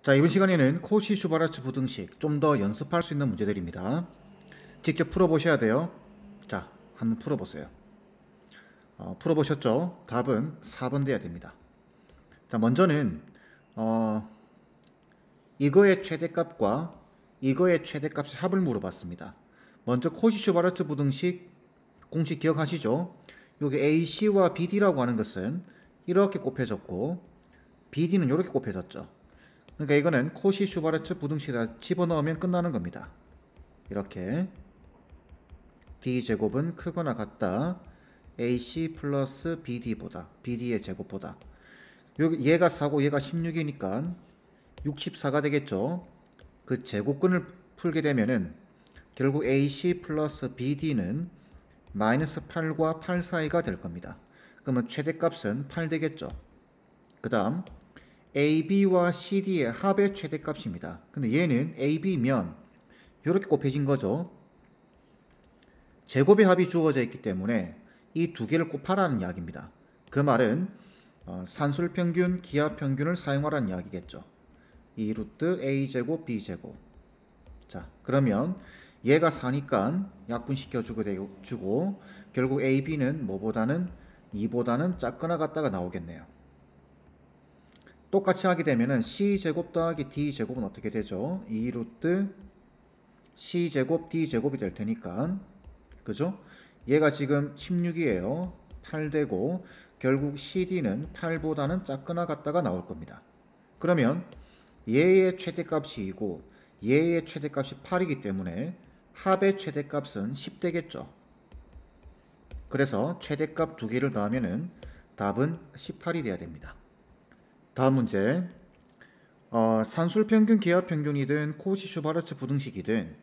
자, 이번 시간에는 코시-슈바르츠 부등식 좀 더 연습할 수 있는 문제들입니다. 직접 풀어보셔야 돼요. 자, 한번 풀어보세요. 풀어보셨죠? 답은 4번 돼야 됩니다. 자, 먼저는 이거의 최대값과 이거의 최대값의 합을 물어봤습니다. 먼저 코시-슈바르츠 부등식 공식 기억하시죠? 여기 AC와 BD라고 하는 것은 이렇게 곱해졌고 BD는 이렇게 곱해졌죠. 그러니까 이거는 코시-슈바르츠 부등식에다 집어넣으면 끝나는 겁니다. 이렇게 D제곱은 크거나 같다 AC 플러스 BD의 제곱보다. 얘가 4고 얘가 16이니까 64가 되겠죠. 그 제곱근을 풀게 되면은 결국 AC 플러스 BD는 마이너스 8과 8 사이가 될 겁니다. 그러면 최대값은 8 되겠죠. 그 다음 AB와 CD의 합의 최대값입니다. 근데 얘는 AB면 이렇게 곱해진 거죠. 제곱의 합이 주어져 있기 때문에 이 두 개를 곱하라는 이야기입니다. 그 말은 산술평균, 기하평균을 사용하라는 이야기겠죠. 2루트 A제곱 B제곱. 자, 그러면 얘가 4니까 약분시켜 주고 결국 AB는 뭐보다는 2보다는 작거나 같다가 나오겠네요. 똑같이 하게 되면은 C제곱 더하기 D제곱은 어떻게 되죠? 2루트 C제곱 D제곱이 될 테니까, 그죠? 얘가 지금 16이에요. 8 되고 결국 CD는 8보다는 작거나 같다가 나올 겁니다. 그러면 얘의 최대값이 2고 얘의 최대값이 8이기 때문에 합의 최대값은 10 되겠죠. 그래서 최대값 두 개를 더하면은 답은 18이 돼야 됩니다. 다음 문제. 산술평균, 기하평균이든 코시-슈바르츠 부등식이든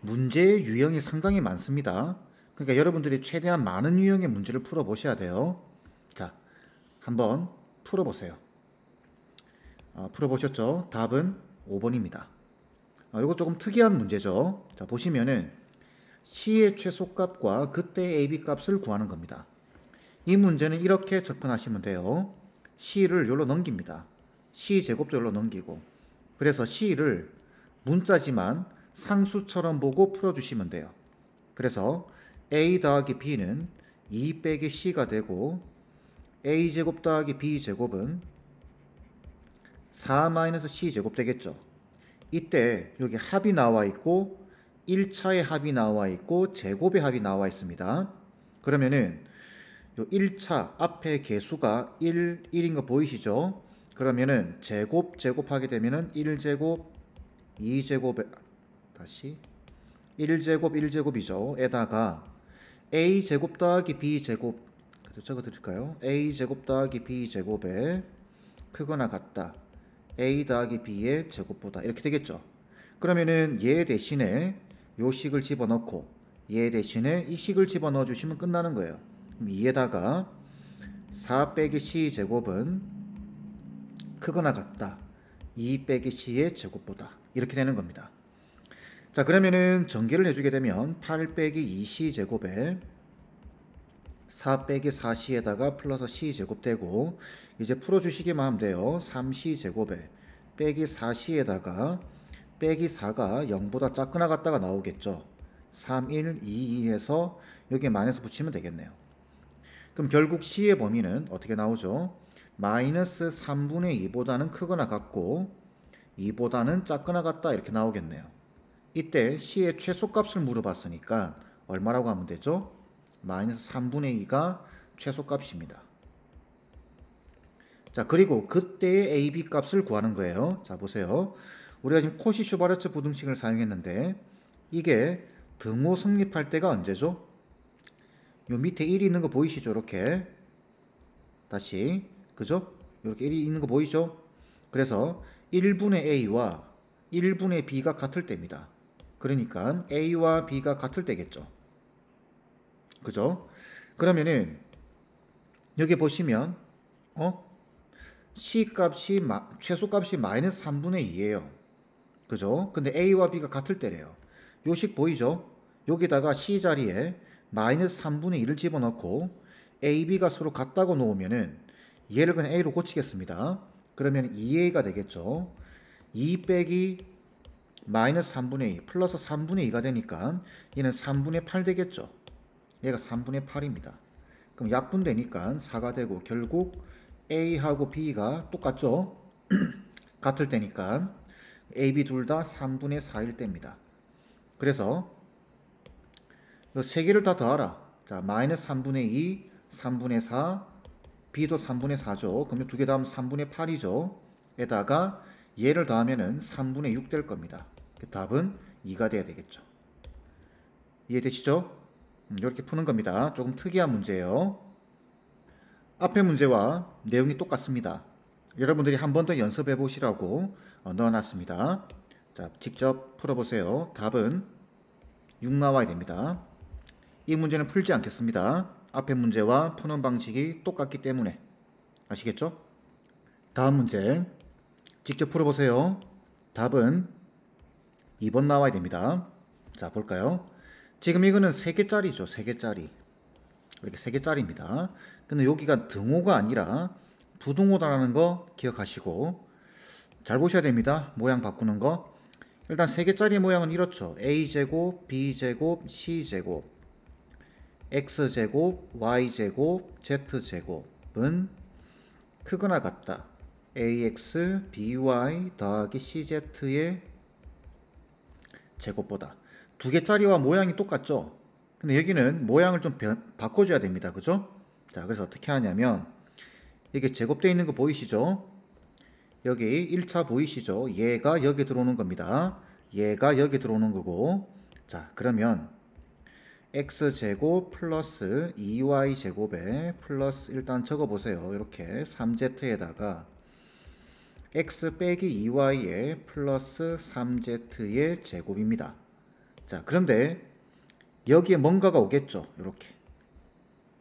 문제의 유형이 상당히 많습니다. 그러니까 여러분들이 최대한 많은 유형의 문제를 풀어보셔야 돼요. 자, 한번 풀어보세요. 풀어보셨죠? 답은 5번입니다. 이거 조금 특이한 문제죠. 자, 보시면은 C의 최소값과 그때의 AB 값을 구하는 겁니다. 이 문제는 이렇게 접근하시면 돼요. C를 여기로 넘깁니다. C제곱도 여기로 넘기고. 그래서 C를 문자지만 상수처럼 보고 풀어주시면 돼요. 그래서 A 더하기 B는 2 빼기 C가 되고 A제곱 더하기 B제곱은 4 마이너스 C제곱 되겠죠. 이때 여기 합이 나와 있고 1차의 합이 나와 있고 제곱의 합이 나와 있습니다. 그러면은 요 1차 앞에 개수가 1인 거 보이시죠? 그러면은 제곱하게 되면은 1제곱, 2제곱, 다시 1제곱이죠. 에다가 A제곱 더하기 B제곱, 적어 드릴까요? A제곱 더하기 B제곱에 크거나 같다 A 더하기 B의 제곱보다, 이렇게 되겠죠. 그러면은 얘 대신에 요 식을 집어넣고 얘 대신에 이 식을 집어넣어 주시면 끝나는 거예요. 그럼 2에다가 4 빼기 C 제곱은 크거나 같다 2 빼기 C의 제곱보다, 이렇게 되는 겁니다. 자, 그러면은 전개를 해주게 되면 8 빼기 2C 제곱에 4 빼기 4C에다가 플러스 C 제곱 되고, 이제 풀어주시기만 하면 돼요. 3C 제곱에 빼기 4C에다가 빼기 4가 0보다 작거나 같다가 나오겠죠. 3, 1, 2, 2에서 여기에 마이너스 붙이면 되겠네요. 그럼 결국 C의 범위는 어떻게 나오죠? 마이너스 3분의 2보다는 크거나 같고 2보다는 작거나 같다, 이렇게 나오겠네요. 이때 C의 최소값을 물어봤으니까 얼마라고 하면 되죠? 마이너스 3분의 2가 최소값입니다. 자, 그리고 그때의 AB 값을 구하는 거예요. 자, 보세요. 우리가 지금 코시-슈바르츠 부등식을 사용했는데 이게 등호 성립할 때가 언제죠? 요 밑에 1이 있는 거 보이시죠? 이렇게 다시, 그죠? 이렇게 1이 있는 거 보이죠? 그래서 1분의 A와 1분의 B가 같을 때입니다. 그러니까 A와 B가 같을 때겠죠. 그죠? 그러면은 여기 보시면 C 값이 최소값이 마이너스 3분의 2예요. 그죠? 근데 A와 B가 같을 때래요. 요 식 보이죠? 여기다가 C 자리에 마이너스 3분의 2를 집어넣고 A, B가 서로 같다고 놓으면은 얘를 그냥 A로 고치겠습니다. 그러면 2A가 되겠죠. 2 빼기 마이너스 3분의 2 플러스 3분의 2가 되니까 얘는 3분의 8 되겠죠. 얘가 3분의 8입니다. 그럼 약분되니까 4가 되고 결국 A하고 B가 똑같죠? 같을 때니까 A, B 둘 다 3분의 4일 때입니다. 그래서 이 세 개를 다 더하라. 자, 마이너스 3분의 2, 3분의 4, B도 3분의 4죠. 그러면 두 개 더하면 3분의 8이죠. 에다가 얘를 더하면은 3분의 6 될 겁니다. 답은 2가 돼야 되겠죠. 이해되시죠? 이렇게 푸는 겁니다. 조금 특이한 문제예요. 앞의 문제와 내용이 똑같습니다. 여러분들이 한 번 더 연습해 보시라고 넣어놨습니다. 자, 직접 풀어보세요. 답은 6 나와야 됩니다. 이 문제는 풀지 않겠습니다. 앞의 문제와 푸는 방식이 똑같기 때문에. 아시겠죠? 다음 문제 직접 풀어보세요. 답은 2번 나와야 됩니다. 자, 볼까요? 지금 이거는 3개짜리죠. 3개짜리. 이렇게 3개짜리입니다. 근데 여기가 등호가 아니라 부등호다라는 거 기억하시고 잘 보셔야 됩니다. 모양 바꾸는 거. 일단 3개짜리 모양은 이렇죠. A제곱, B제곱, C제곱, X제곱, Y제곱, Z제곱은 크거나 같다. AX, BY 더하기 CZ의 제곱보다. 2개짜리와 모양이 똑같죠? 근데 여기는 모양을 좀 바꿔줘야 됩니다. 그죠? 자, 그래서 어떻게 하냐면 이게 제곱되어 있는 거 보이시죠? 여기 1차 보이시죠? 얘가 여기 들어오는 겁니다. 얘가 여기 들어오는 거고. 자, 그러면 x제곱 플러스 2y제곱에 플러스 일단 적어보세요. 이렇게 3z에다가 x 빼기 2y에 플러스 3z의 제곱입니다. 자, 그런데 여기에 뭔가가 오겠죠. 이렇게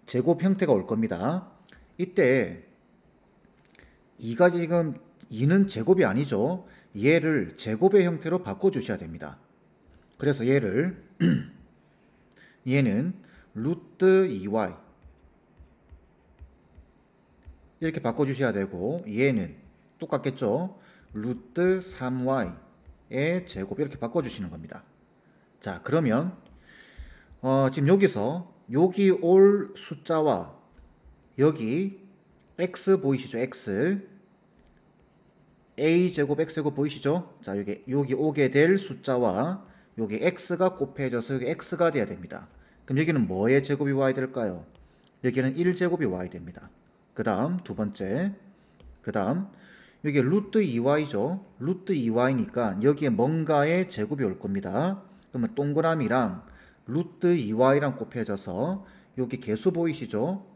제곱 형태가 올 겁니다. 이때 2가 지금 2는 제곱이 아니죠. 얘를 제곱의 형태로 바꿔주셔야 됩니다. 그래서 얘를 얘는 루트 2y 이렇게 바꿔주셔야 되고 얘는 똑같겠죠. 루트 3y의 제곱 이렇게 바꿔주시는 겁니다. 자, 그러면 지금 여기서 여기 올 숫자와 여기 x 보이시죠? x a제곱 x제곱 보이시죠? 자, 여기 오게 될 숫자와 여기 x가 곱해져서 여기 x가 돼야 됩니다. 그럼 여기는 뭐의 제곱이 와야 될까요? 여기는 1제곱이 와야 됩니다. 그 다음 두 번째, 그 다음 여기 루트 2y죠. 루트 2y니까 여기에 뭔가의 제곱이 올 겁니다. 그러면 동그라미랑 루트 2y랑 곱해져서 여기 개수 보이시죠?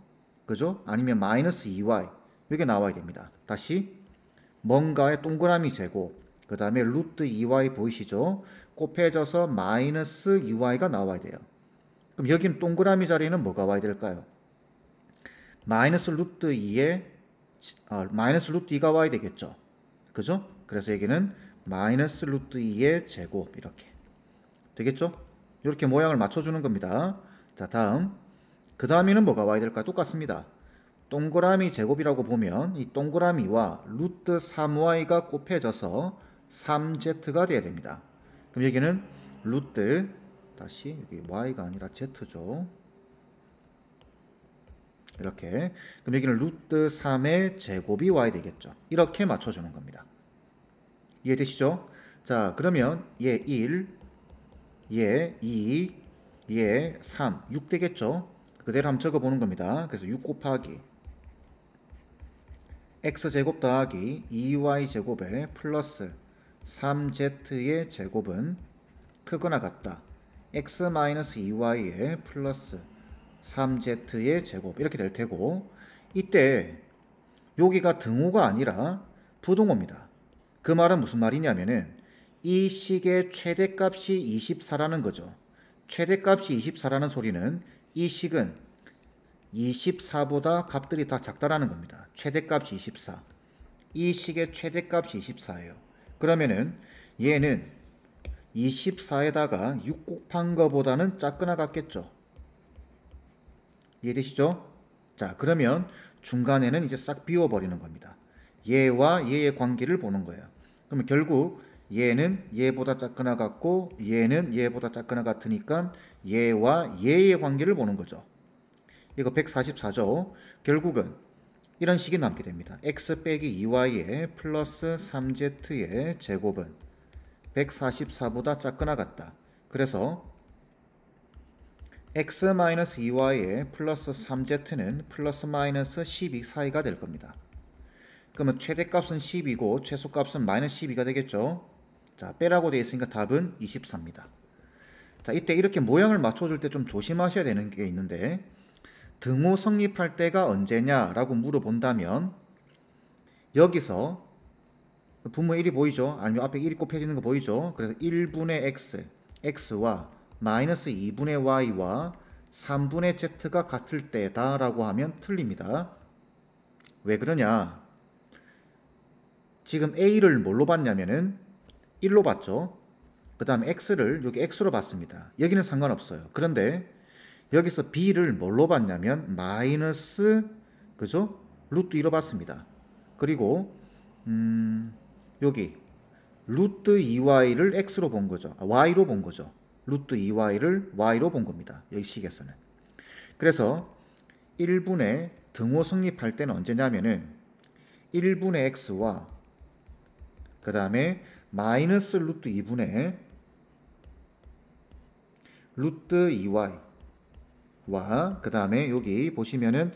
그죠? 아니면 마이너스 2y 이게 나와야 됩니다. 다시 뭔가의 동그라미 제곱 그 다음에 루트 2y 보이시죠? 곱해져서 마이너스 2y가 나와야 돼요. 그럼 여기는 동그라미 자리에는 뭐가 와야 될까요? 마이너스 루트 2에 마이너스 루트 2가 와야 되겠죠. 그죠? 그래서 여기는 마이너스 루트 2의 제곱 이렇게 되겠죠? 이렇게 모양을 맞춰주는 겁니다. 자, 다음 그 다음에는 뭐가 와야 될까? 똑같습니다. 동그라미 제곱이라고 보면 이 동그라미와 루트 3y가 곱해져서 3z가 돼야 됩니다. 그럼 여기는 루트 다시 여기 y가 아니라 z죠. 이렇게. 그럼 여기는 루트 3의 제곱이 와야 되겠죠. 이렇게 맞춰주는 겁니다. 이해되시죠? 자, 그러면 얘 1, 얘 2, 얘 3, 6 되겠죠? 그대로 한번 적어보는 겁니다. 그래서 6 곱하기 x제곱 더하기 2y제곱에 플러스 3z의 제곱은 크거나 같다. x-2y에 플러스 3z의 제곱 이렇게 될 테고 이때 여기가 등호가 아니라 부등호입니다. 그 말은 무슨 말이냐면은 이 식의 최대값이 24라는 거죠. 최대값이 24라는 소리는 이 식은 24보다 값들이 다 작다라는 겁니다. 최대값이 24. 이 식의 최대값이 24예요. 그러면은 얘는 24에다가 6 곱한 거보다는 작거나 같겠죠. 이해되시죠? 자, 그러면 중간에는 이제 싹 비워버리는 겁니다. 얘와 얘의 관계를 보는 거예요. 그러면 결국 얘는 얘보다 작거나 같고 얘는 얘보다 작거나 같으니까 얘와 얘의 관계를 보는 거죠. 이거 144죠. 결국은 이런 식이 남게 됩니다. x 빼기 2y의 플러스 3z의 제곱은 144보다 작거나 같다. 그래서 x-2y의 플러스 3z는 플러스 마이너스 12 사이가 될 겁니다. 그러면 최대값은 10이고 최소값은 마이너스 12가 되겠죠. 자, 빼라고 되어 있으니까 답은 24입니다. 자, 이때 이렇게 모양을 맞춰줄 때 좀 조심하셔야 되는 게 있는데 등호 성립할 때가 언제냐라고 물어본다면 여기서 분모 1이 보이죠? 아니면 앞에 1이 곱해지는 거 보이죠? 그래서 1분의 x, x와 마이너스 2분의 y와 3분의 z가 같을 때다 라고 하면 틀립니다. 왜 그러냐? 지금 a를 뭘로 봤냐면은 1로 봤죠. 그 다음에 x를 여기 x로 봤습니다. 여기는 상관없어요. 그런데 여기서 b를 뭘로 봤냐면 마이너스 그죠? 루트 2로 봤습니다. 그리고 여기 루트 2y를 x로 본 거죠. y로 본 거죠. 루트 2y를 y로 본 겁니다. 여기 식에서는. 그래서 1분의 등호 성립할 때는 언제냐면은 1분의 x와 그 다음에 마이너스 루트 2분의 루트 2y와 그 다음에 여기 보시면은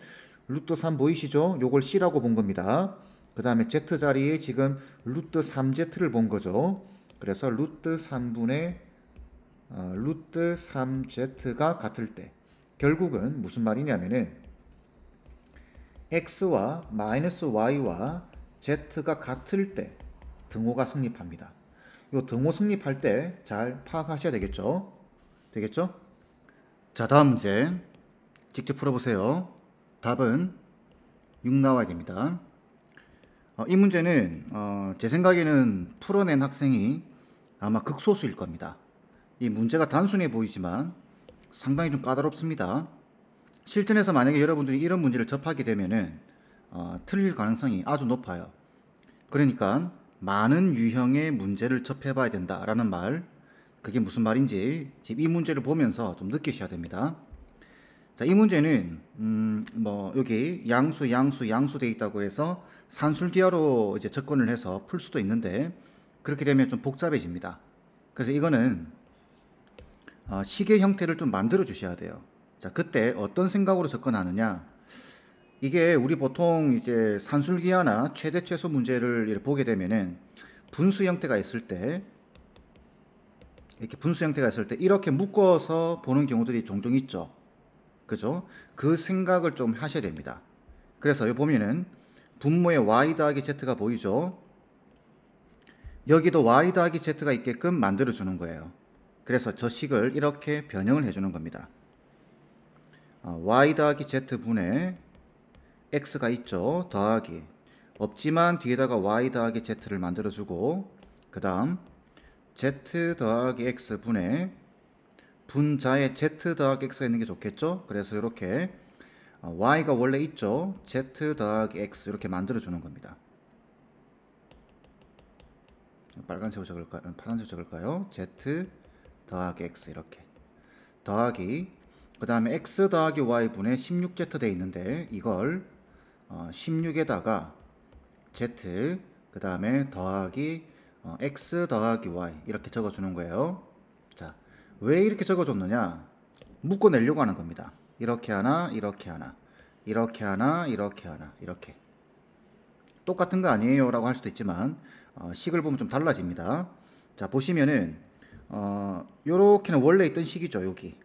루트 3 보이시죠? 요걸 c라고 본 겁니다. 그 다음에 z 자리에 지금 루트 3z를 본 거죠. 그래서 루트 3z가 같을 때 결국은 무슨 말이냐면은 x와 마이너스 y와 z가 같을 때 등호가 성립합니다. 이 등호 성립할 때 잘 파악하셔야 되겠죠? 되겠죠? 자, 다음 문제 직접 풀어보세요. 답은 6 나와야 됩니다. 이 문제는 제 생각에는 풀어낸 학생이 아마 극소수일 겁니다. 이 문제가 단순해 보이지만 상당히 좀 까다롭습니다. 실전에서 만약에 여러분들이 이런 문제를 접하게 되면은 틀릴 가능성이 아주 높아요. 그러니까 많은 유형의 문제를 접해봐야 된다라는 말, 그게 무슨 말인지 지금 이 문제를 보면서 좀 느끼셔야 됩니다. 자, 이 문제는 여기 양수 돼 있다고 해서 산술기하로 이제 접근을 해서 풀 수도 있는데 그렇게 되면 좀 복잡해집니다. 그래서 이거는 식의 형태를 좀 만들어 주셔야 돼요. 자, 그때 어떤 생각으로 접근하느냐? 이게 우리 보통 이제 산술기하나 최대 최소 문제를 보게 되면은 분수 형태가 있을 때 이렇게 묶어서 보는 경우들이 종종 있죠. 그죠? 그 생각을 좀 하셔야 됩니다. 그래서 여기 보면은 분모에 y 더하기 z가 보이죠? 여기도 y 더하기 z가 있게끔 만들어 주는 거예요. 그래서 저 식을 이렇게 변형을 해주는 겁니다. y 더하기 z분의 x가 있죠. 더하기 없지만 뒤에다가 y 더하기 z를 만들어주고 그 다음 z 더하기 x분의 분자에 z 더하기 x가 있는 게 좋겠죠. 그래서 이렇게 y가 원래 있죠. z 더하기 x 이렇게 만들어주는 겁니다. 빨간색으로 적을까요? 파란색으로 적을까요? z 더하기 x 이렇게 더하기 그 다음에 x 더하기 y분의 16z 돼 있는데 이걸 16에다가 z 그 다음에 더하기 x 더하기 y 이렇게 적어주는 거예요. 자, 왜 이렇게 적어줬느냐? 묶어내려고 하는 겁니다. 이렇게 하나, 이렇게 하나, 이렇게 하나, 이렇게 하나, 이렇게 똑같은 거 아니에요? 라고 할 수도 있지만 식을 보면 좀 달라집니다. 자, 보시면은 요렇게는 원래 있던 식이죠. 여기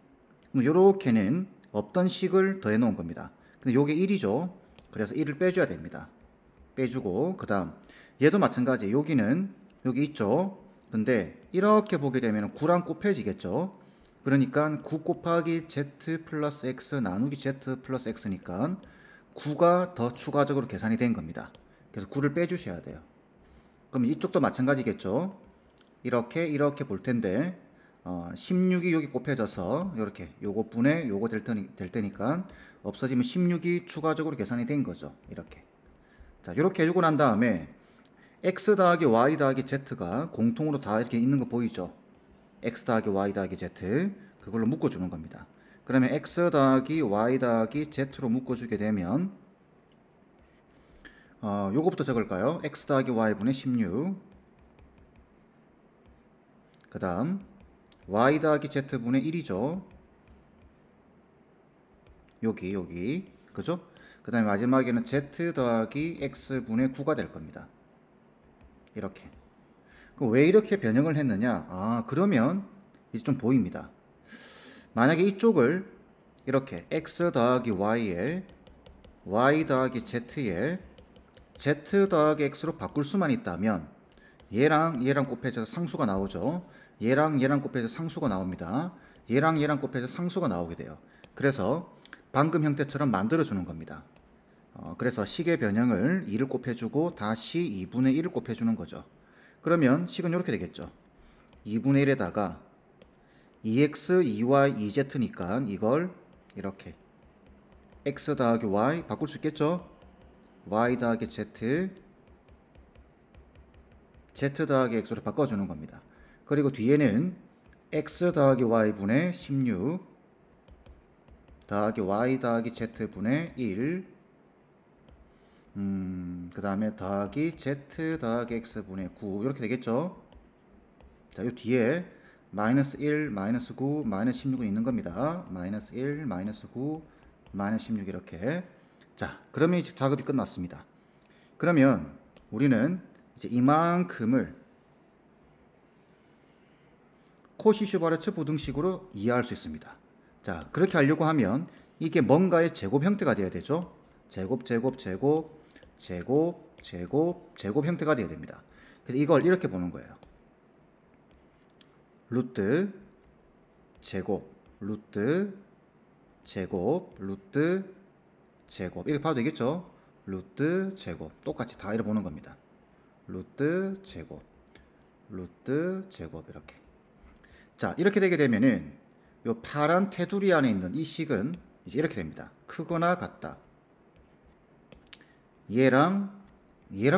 요렇게는 없던 식을 더해 놓은 겁니다. 근데 요게 1이죠. 그래서 1을 빼줘야 됩니다. 빼주고 그 다음 얘도 마찬가지. 여기는 여기 있죠. 근데 이렇게 보게 되면 9랑 곱해지겠죠. 그러니까 9 곱하기 z 플러스 x 나누기 z 플러스 x니까 9가 더 추가적으로 계산이 된 겁니다. 그래서 9를 빼주셔야 돼요. 그럼 이쪽도 마찬가지겠죠. 이렇게 볼 텐데 16이 여기 곱해져서 이렇게 요것분에 요거 될 테니까 없어지면 16이 추가적으로 계산이 된 거죠. 이렇게. 자, 이렇게 해주고 난 다음에 x 더하기 y 더하기 z가 공통으로 다 이렇게 있는 거 보이죠? x 더하기 y 더하기 z 그걸로 묶어주는 겁니다. 그러면 x 더하기 y 더하기 z로 묶어주게 되면 요거부터 적을까요? x 더하기 y분의 16 그 다음 y 더하기 z분의 1이죠. 여기 그죠? 그 다음에 마지막에는 z 더하기 x분의 9가 될 겁니다. 이렇게. 그럼 왜 이렇게 변형을 했느냐? 그러면 이제 좀 보입니다. 만약에 이쪽을 이렇게 x 더하기 y에 y 더하기 z에 z 더하기 x로 바꿀 수만 있다면 얘랑 얘랑 곱해져서 상수가 나오죠. 얘랑 얘랑 곱해져서 상수가 나옵니다. 얘랑 얘랑 곱해져서 상수가 나오게 돼요. 그래서 방금 형태처럼 만들어주는 겁니다. 그래서 식의 변형을 2를 곱해주고 다시 2분의 1을 곱해주는 거죠. 그러면 식은 이렇게 되겠죠. 2분의 1에다가 2x, 2y, 2z니까 이걸 이렇게 x 더하기 y 바꿀 수 있겠죠? y 더하기 z, z 더하기 x로 바꿔주는 겁니다. 그리고 뒤에는 x 더하기 y분의 16 더하기 y 더하기 z분의 1 그 다음에 더하기 z 더하기 x분의 9 이렇게 되겠죠. 자, 요 뒤에 마이너스 1, 마이너스 9, 마이너스 16은 있는 겁니다. 마이너스 1, 마이너스 9, 마이너스 16 이렇게. 자, 그러면 이제 작업이 끝났습니다. 그러면 우리는 이제 이만큼을 코시-슈바르츠 부등식으로 이해할 수 있습니다. 자, 그렇게 하려고 하면 이게 뭔가의 제곱 형태가 돼야 되죠. 제곱, 제곱, 제곱, 제곱, 제곱, 제곱 형태가 돼야 됩니다. 그래서 이걸 이렇게 보는 거예요. 루트 제곱, 루트 제곱, 루트 제곱 이렇게 봐도 되겠죠. 루트 제곱 똑같이 다 이렇게 보는 겁니다. 루트 제곱, 루트 제곱 이렇게. 자, 이렇게 되게 되면은 요 파란 테두리 안에 있는 이 식은 이제 이렇게 됩니다. 크거나 같다. 얘랑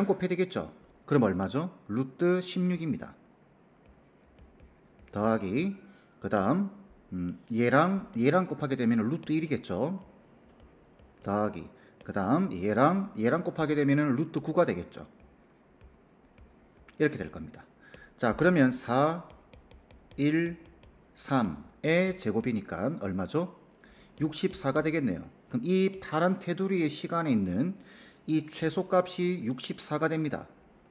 곱해야 되겠죠. 그럼 얼마죠? 루트 16입니다. 더하기 그 다음 얘랑 곱하게 되면 루트 1이겠죠. 더하기 그 다음 얘랑 곱하게 되면 루트 9가 되겠죠. 이렇게 될 겁니다. 자, 그러면 4, 1, 3의 제곱이니까 얼마죠? 64가 되겠네요. 그럼 이 파란 테두리의 시간에 있는 이 최소값이 64가 됩니다.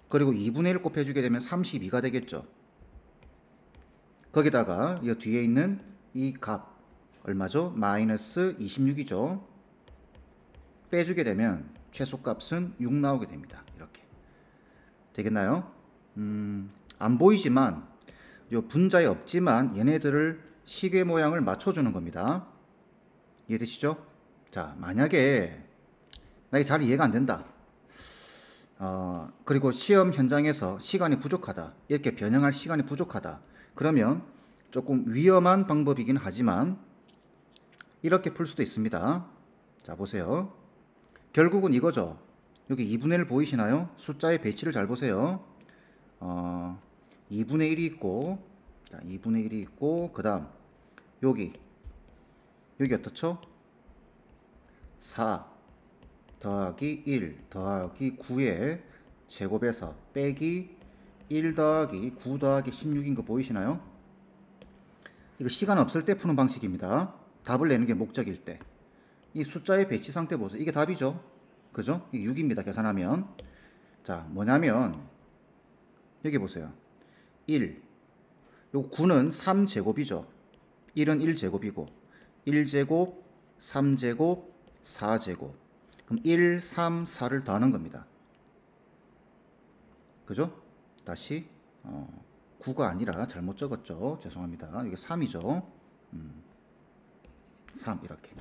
그리고 2분의 1 곱해주게 되면 32가 되겠죠. 거기다가 이 뒤에 있는 이 값 얼마죠? 마이너스 26이죠. 빼주게 되면 최소값은 6 나오게 됩니다. 이렇게 되겠나요? 안 보이지만 요 분자에 없지만 얘네들을 식의 모양을 맞춰주는 겁니다. 이해되시죠? 자, 만약에 나 이게 잘 이해가 안 된다. 그리고 시험 현장에서 시간이 부족하다. 이렇게 변형할 시간이 부족하다. 그러면 조금 위험한 방법이긴 하지만 이렇게 풀 수도 있습니다. 자, 보세요. 결국은 이거죠. 여기 2분의 1 보이시나요? 숫자의 배치를 잘 보세요. 2분의 1이 있고, 자, 2분의 1이 있고, 그 다음 여기 어떻죠? 4 더하기 1 더하기 9의 제곱에서 빼기 1 더하기 9 더하기 16인 거 보이시나요? 이거 시간 없을 때 푸는 방식입니다. 답을 내는 게 목적일 때. 이 숫자의 배치 상태 보세요. 이게 답이죠. 그죠? 이게 6입니다. 계산하면. 자, 뭐냐면 여기 보세요. 1. 요 9는 3제곱이죠. 1은 1제곱이고 1제곱, 3제곱, 4제곱. 그럼 1, 3, 4를 더하는 겁니다. 그죠? 다시 9가 아니라 잘못 적었죠. 죄송합니다. 이게 3이죠. 3 이렇게.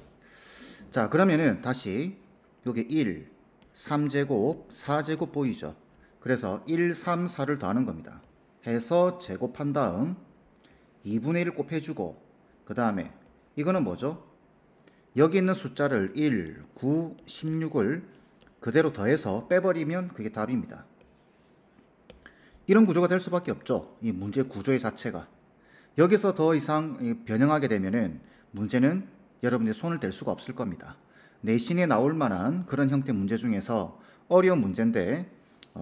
자, 그러면은 다시 여기 1, 3제곱, 4제곱 보이죠? 그래서 1, 3, 4를 더하는 겁니다. 해서 제곱한 다음 2분의 1 곱해주고 그 다음에 이거는 뭐죠? 여기 있는 숫자를 1, 9, 16을 그대로 더해서 빼버리면 그게 답입니다. 이런 구조가 될 수밖에 없죠. 이 문제 구조의 자체가. 여기서 더 이상 변형하게 되면은 문제는 여러분들이 손을 댈 수가 없을 겁니다. 내신에 나올 만한 그런 형태 문제 중에서 어려운 문제인데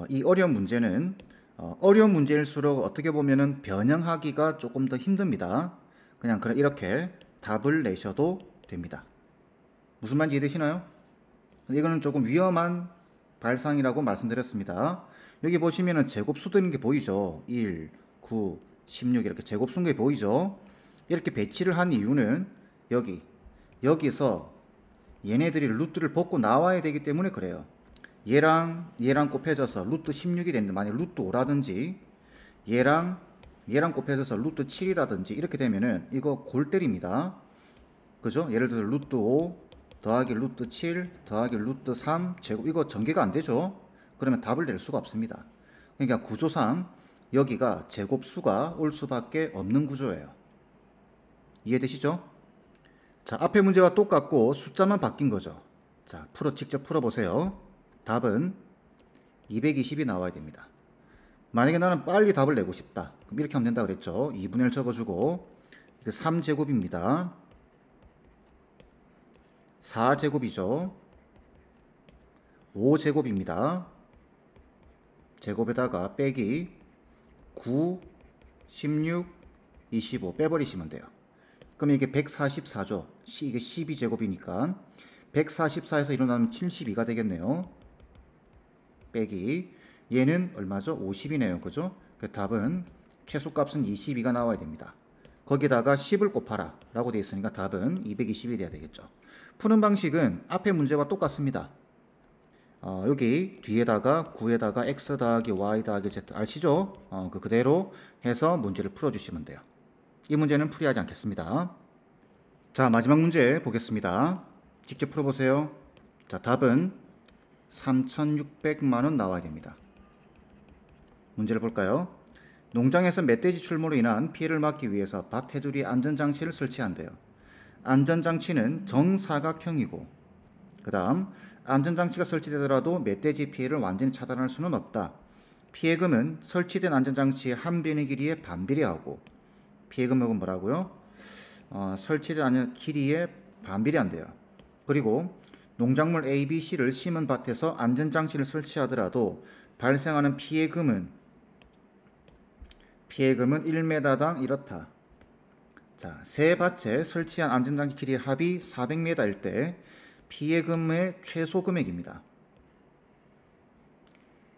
이 어려운 문제는 어려운 문제일수록 어떻게 보면은 변형하기가 조금 더 힘듭니다. 그냥 이렇게 답을 내셔도 됩니다. 무슨 말인지 이해되시나요? 이거는 조금 위험한 발상이라고 말씀드렸습니다. 여기 보시면은 제곱수 드는 게 보이죠? 1, 9, 16 이렇게 제곱 순 게 보이죠? 이렇게 배치를 한 이유는 여기서 얘네들이 루트를 벗고 나와야 되기 때문에 그래요. 얘랑 곱해져서 루트 16이 되는데 만약 루트 5라든지 얘랑 곱해져서 루트 7이라든지 이렇게 되면은 이거 골 때립니다. 그죠? 예를 들어서 루트 5 더하기 루트 7 더하기 루트 3 제곱 이거 전개가 안 되죠? 그러면 답을 낼 수가 없습니다. 그러니까 구조상 여기가 제곱수가 올 수밖에 없는 구조예요. 이해되시죠? 자, 앞에 문제와 똑같고 숫자만 바뀐 거죠. 자, 직접 풀어보세요. 답은 220이 나와야 됩니다. 만약에 나는 빨리 답을 내고 싶다. 그럼 이렇게 하면 된다 그랬죠. 2분의 1 적어주고 3제곱입니다. 4제곱이죠. 5제곱입니다. 제곱에다가 빼기 9, 16, 25 빼버리시면 돼요. 그럼 이게 144죠. 이게 12제곱이니까 144에서 일어나면 72가 되겠네요. 빼기 얘는 얼마죠? 50이네요. 그죠? 그 답은 최소값은 22가 나와야 됩니다. 거기다가 10을 곱하라 라고 되어 있으니까 답은 220이 돼야 되겠죠. 푸는 방식은 앞에 문제와 똑같습니다. 여기 뒤에다가 9에다가 x 더하기 y 더하기 z 아시죠? 그대로 해서 문제를 풀어주시면 돼요. 이 문제는 풀이하지 않겠습니다. 자, 마지막 문제 보겠습니다. 직접 풀어보세요. 자, 답은 3,600만원 나와야 됩니다. 문제를 볼까요? 농장에서 멧돼지 출몰로 인한 피해를 막기 위해서 밭 테두리에 안전장치를 설치한대요. 안전장치는 정사각형이고 그 다음 안전장치가 설치되더라도 멧돼지 피해를 완전히 차단할 수는 없다. 피해금은 설치된 안전장치의 한 변의 길이에 반비례하고 피해금액은 뭐라고요? 설치된 안전 길이에 반비례한대요. 그리고 농작물 A, B, C를 심은 밭에서 안전장치를 설치하더라도 발생하는 피해금은 1m당 이렇다. 자, 세 밭에 설치한 안전장치 길이의 합이 400m일 때 피해금의 최소 금액입니다.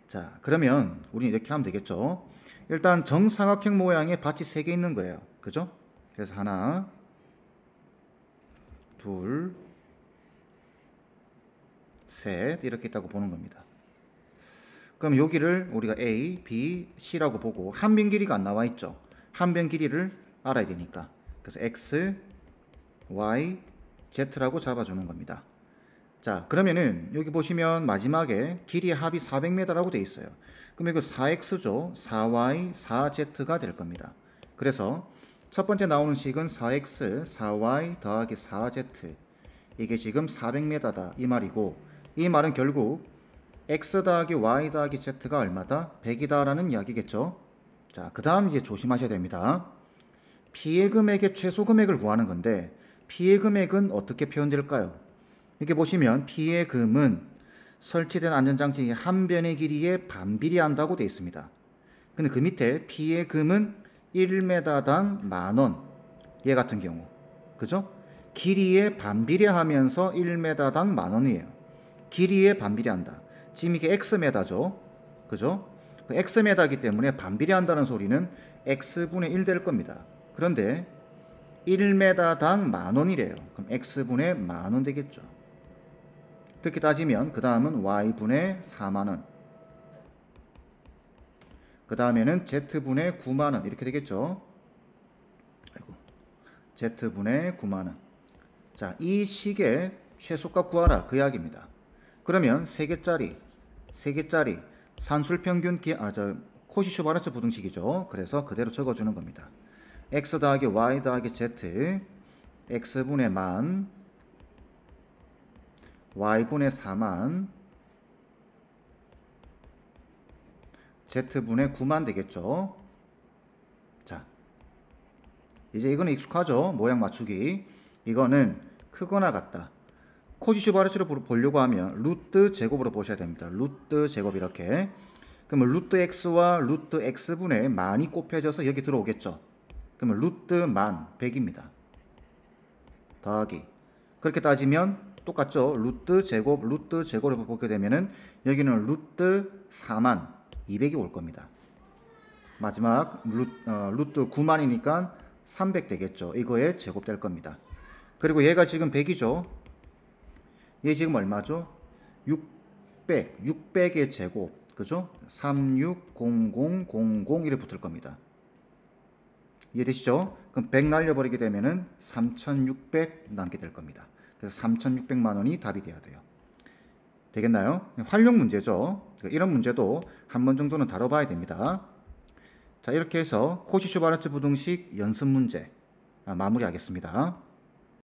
자, 그러면 우리는 이렇게 하면 되겠죠. 일단 정사각형 모양의 밭이 3개 있는 거예요. 그죠? 그래서 하나, 둘, 셋 이렇게 있다고 보는 겁니다. 그럼 여기를 우리가 A, B, C라고 보고 한 변 길이가 안 나와 있죠. 한 변 길이를 알아야 되니까. 그래서 X, Y, Z라고 잡아주는 겁니다. 자, 그러면은 여기 보시면 마지막에 길이의 합이 400m라고 되어 있어요. 그럼 이거 4X죠. 4Y, 4Z가 될 겁니다. 그래서 첫 번째 나오는 식은 4X, 4Y 더하기 4Z 이게 지금 400m다 이 말이고 이 말은 결국 X 더하기 Y 더하기 Z가 얼마다? 100이다 라는 이야기겠죠. 자, 그 다음 이제 조심하셔야 됩니다. 피해 금액의 최소 금액을 구하는 건데 피해 금액은 어떻게 표현될까요? 이렇게 보시면 피해금은 설치된 안전장치의 한 변의 길이에 반비례한다고 되어 있습니다. 근데 그 밑에 피해금은 1m당 만원 얘 같은 경우 그죠? 길이에 반비례하면서 1m당 만원이에요. 길이에 반비례한다. 지금 이게 xm죠. 그죠? 그 xm이기 때문에 반비례한다는 소리는 x분의 1 될 겁니다. 그런데 1m당 만원이래요. 그럼 x분의 만원 되겠죠. 그렇게 따지면 그 다음은 y분의 4만원 그 다음에는 z분의 9만원 이렇게 되겠죠. z분의 9만원. 자, 이 식의 최소값 구하라 그 이야기입니다. 그러면 3개짜리 산술평균 코시쇼 바르트 부등식이죠. 그래서 그대로 적어주는 겁니다. x 더하기 y 더하기 z x분의 만 y분의 4만 Z분의 9만 되겠죠. 자, 이제 이거는 익숙하죠. 모양 맞추기. 이거는 크거나 같다. 코시-슈바르츠로 보려고 하면 루트 제곱으로 보셔야 됩니다. 루트 제곱 이렇게. 그러면 루트 x와 루트 x분의 만이 곱해져서 여기 들어오겠죠. 그러면 루트 만 100입니다. 더하기. 그렇게 따지면 똑같죠. 루트 제곱을 보게 되면은 여기는 루트 4만 200이 올 겁니다. 마지막 루트 9만이니까 300 되겠죠. 이거에 제곱될 겁니다. 그리고 얘가 지금 100이죠. 얘 지금 얼마죠? 600의 제곱. 그죠? 360000 이렇게 붙을 겁니다. 이해되시죠? 그럼 100 날려버리게 되면은 3600 남게 될 겁니다. 그래서 3600만 원이 답이 돼야 돼요. 되겠나요? 활용 문제죠. 이런 문제도 한 번 정도는 다뤄봐야 됩니다. 자, 이렇게 해서 코시-슈바르츠 부등식 연습 문제 마무리하겠습니다.